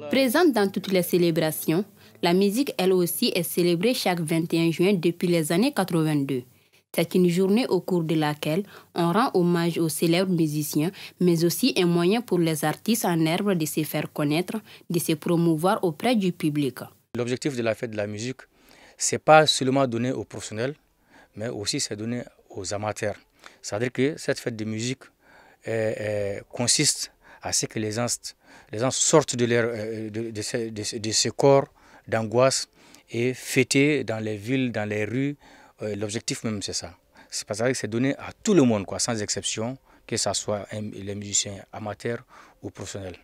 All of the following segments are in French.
Présente dans toutes les célébrations, la musique, elle aussi, est célébrée chaque 21 juin depuis les années 82. C'est une journée au cours de laquelle on rend hommage aux célèbres musiciens, mais aussi un moyen pour les artistes en herbe de se faire connaître, de se promouvoir auprès du public. L'objectif de la fête de la musique, ce n'est pas seulement donné aux professionnels, mais aussi c'est donné aux amateurs. C'est-à-dire que cette fête de musique consiste à ce que les gens sortent de ce corps d'angoisse et fêter dans les villes, dans les rues. L'objectif même c'est ça. C'est parce que c'est donné à tout le monde, quoi, sans exception, que ce soit les musiciens amateurs ou professionnels.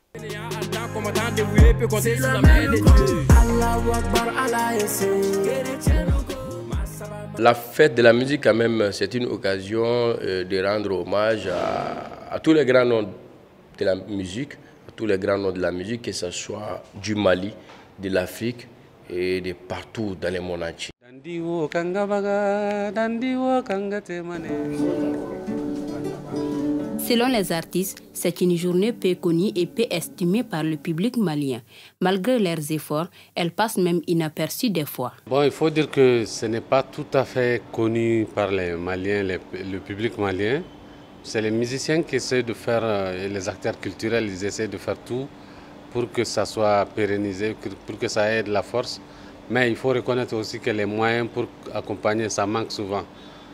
La fête de la musique, quand même, c'est une occasion de rendre hommage à tous les grands noms de la musique, que ce soit du Mali, de l'Afrique et de partout dans le monde entier. Selon les artistes, c'est une journée peu connue et peu estimée par le public malien. Malgré leurs efforts, elle passe même inaperçue des fois. Bon, il faut dire que ce n'est pas tout à fait connu par les Maliens, le public malien. C'est les musiciens qui essaient de faire, et les acteurs culturels, ils essaient de faire tout pour que ça soit pérennisé, pour que ça ait de la force. Mais il faut reconnaître aussi que les moyens pour accompagner, ça manque souvent.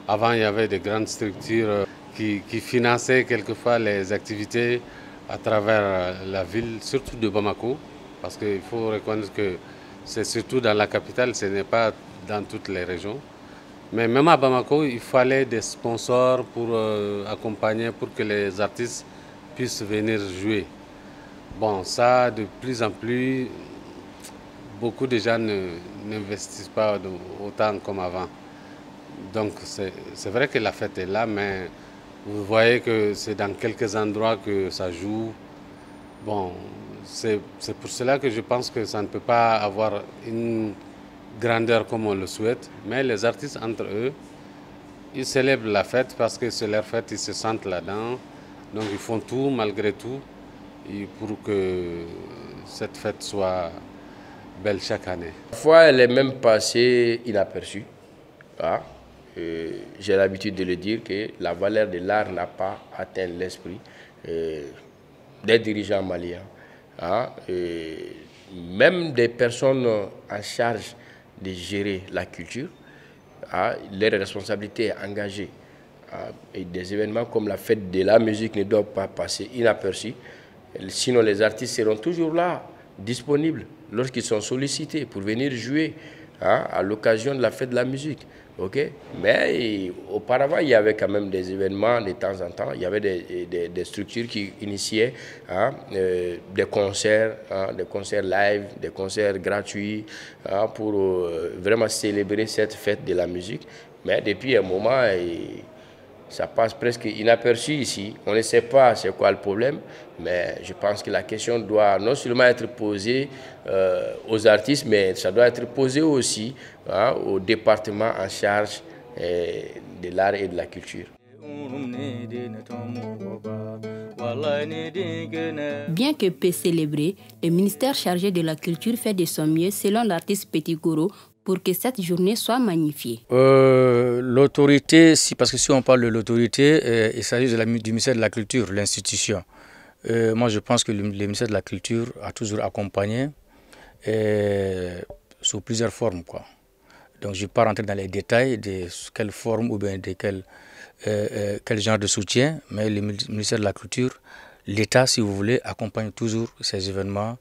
Avant, il y avait des grandes structures qui finançaient quelquefois les activités à travers la ville, surtout de Bamako, parce qu'il faut reconnaître que c'est surtout dans la capitale, ce n'est pas dans toutes les régions. Mais même à Bamako, il fallait des sponsors pour accompagner, pour que les artistes puissent venir jouer. Bon, ça, de plus en plus, beaucoup de gens n'investissent pas autant comme avant. Donc c'est vrai que la fête est là, mais vous voyez que c'est dans quelques endroits que ça joue. Bon, c'est pour cela que je pense que ça ne peut pas avoir une grandeur comme on le souhaite. Mais les artistes entre eux, ils célèbrent la fête parce que c'est leur fête, ils se sentent là-dedans. Donc ils font tout malgré tout pour que cette fête soit belle chaque année. Parfois, elle est même passée inaperçue. Ah. J'ai l'habitude de le dire que la valeur de l'art n'a pas atteint l'esprit des dirigeants maliens. Ah. Même des personnes en charge de gérer la culture, leur responsabilité est engagée. Et des événements comme la fête de la musique ne doivent pas passer inaperçus. Sinon, les artistes seront toujours là, disponibles, lorsqu'ils sont sollicités pour venir jouer à l'occasion de la fête de la musique. Okay? Mais auparavant, il y avait quand même des événements de temps en temps. Il y avait des structures qui initiaient des concerts live, des concerts gratuits pour vraiment célébrer cette fête de la musique. Mais depuis un moment, ça passe presque inaperçu ici. On ne sait pas c'est quoi le problème, mais je pense que la question doit non seulement être posée aux artistes, mais ça doit être posé aussi au département en charge de l'art et de la culture. Bien que peu célébré, le ministère chargé de la culture fait de son mieux, selon l'artiste Petit Goro, pour que cette journée soit magnifiée. L'autorité, parce que si on parle de l'autorité, il s'agit du ministère de la Culture, l'institution. Moi, je pense que le ministère de la Culture a toujours accompagné sous plusieurs formes, quoi. Donc, je ne vais pas rentrer dans les détails de quelle forme ou bien de quel genre de soutien, mais le ministère de la Culture, l'État, si vous voulez, accompagne toujours ces événements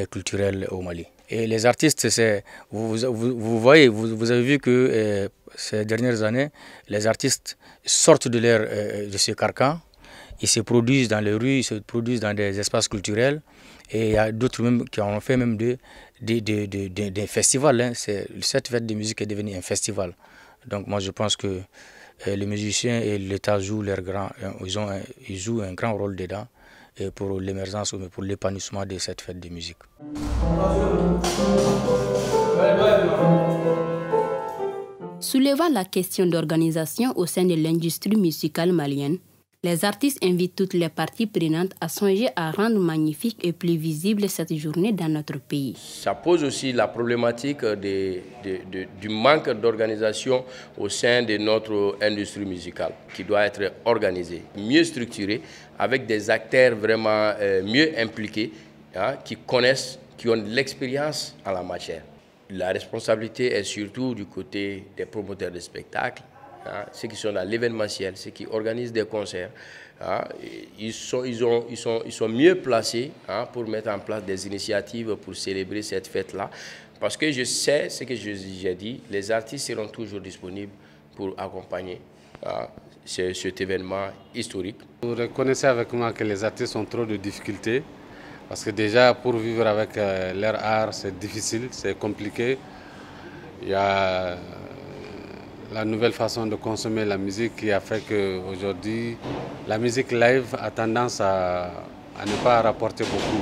culturels au Mali. Et les artistes, vous voyez, vous avez vu que ces dernières années, les artistes sortent de ce carcan, ils se produisent dans les rues, ils se produisent dans des espaces culturels, et il y a d'autres même qui ont fait même des festivals. Hein. Cette fête de musique est devenue un festival. Donc moi je pense que les musiciens et l'État jouent ils jouent un grand rôle dedans pour l'émergence ou pour l'épanouissement de cette fête de musique. Soulevant la question d'organisation au sein de l'industrie musicale malienne, les artistes invitent toutes les parties prenantes à songer à rendre magnifique et plus visible cette journée dans notre pays. Ça pose aussi la problématique du manque d'organisation au sein de notre industrie musicale, qui doit être organisée, mieux structurée, avec des acteurs vraiment mieux impliqués, hein, qui connaissent, qui ont de l'expérience en la matière. La responsabilité est surtout du côté des promoteurs de spectacles, hein, ceux qui sont dans l'événementiel, ceux qui organisent des concerts. Hein, ils sont mieux placés, hein, pour mettre en place des initiatives pour célébrer cette fête-là. Parce que je sais ce que j'ai dit, les artistes seront toujours disponibles pour accompagner, hein, cet événement historique. Vous reconnaissez avec moi que les artistes ont trop de difficultés. Parce que déjà, pour vivre avec leur art, c'est difficile, c'est compliqué. Il y a la nouvelle façon de consommer la musique qui a fait qu'aujourd'hui, la musique live a tendance à ne pas rapporter beaucoup,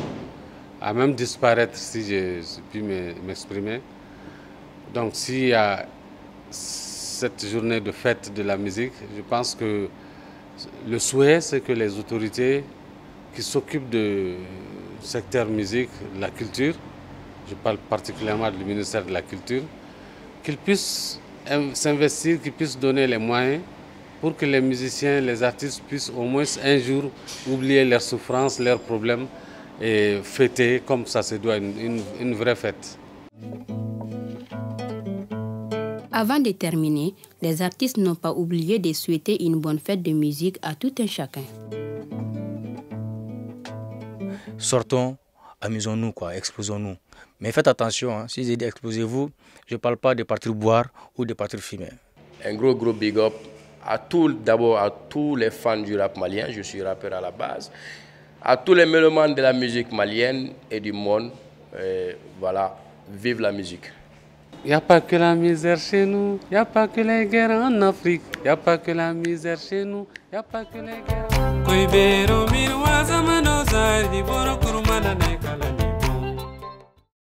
à même disparaître, si je puis m'exprimer. Donc s'il y a cette journée de fête de la musique, je pense que le souhait, c'est que les autorités qui s'occupent du secteur musique, la culture, je parle particulièrement du ministère de la Culture, qu'ils puissent s'investir, qu'ils puissent donner les moyens pour que les musiciens, les artistes puissent au moins un jour oublier leurs souffrances, leurs problèmes et fêter comme ça se doit, une vraie fête. Avant de terminer, les artistes n'ont pas oublié de souhaiter une bonne fête de musique à tout un chacun. Sortons, amusons-nous, exposons-nous. Mais faites attention, hein, si j'ai dit exposez-vous, je ne parle pas de partir boire ou de partir fumer. Un gros big up d'abord à tous les fans du rap malien, je suis rappeur à la base, à tous les mélomanes de la musique malienne et du monde. Voilà, vive la musique. Il n'y a pas que la misère chez nous, il n'y a pas que les guerres en Afrique, il n'y a pas que la misère chez nous, il n'y a pas que les guerres.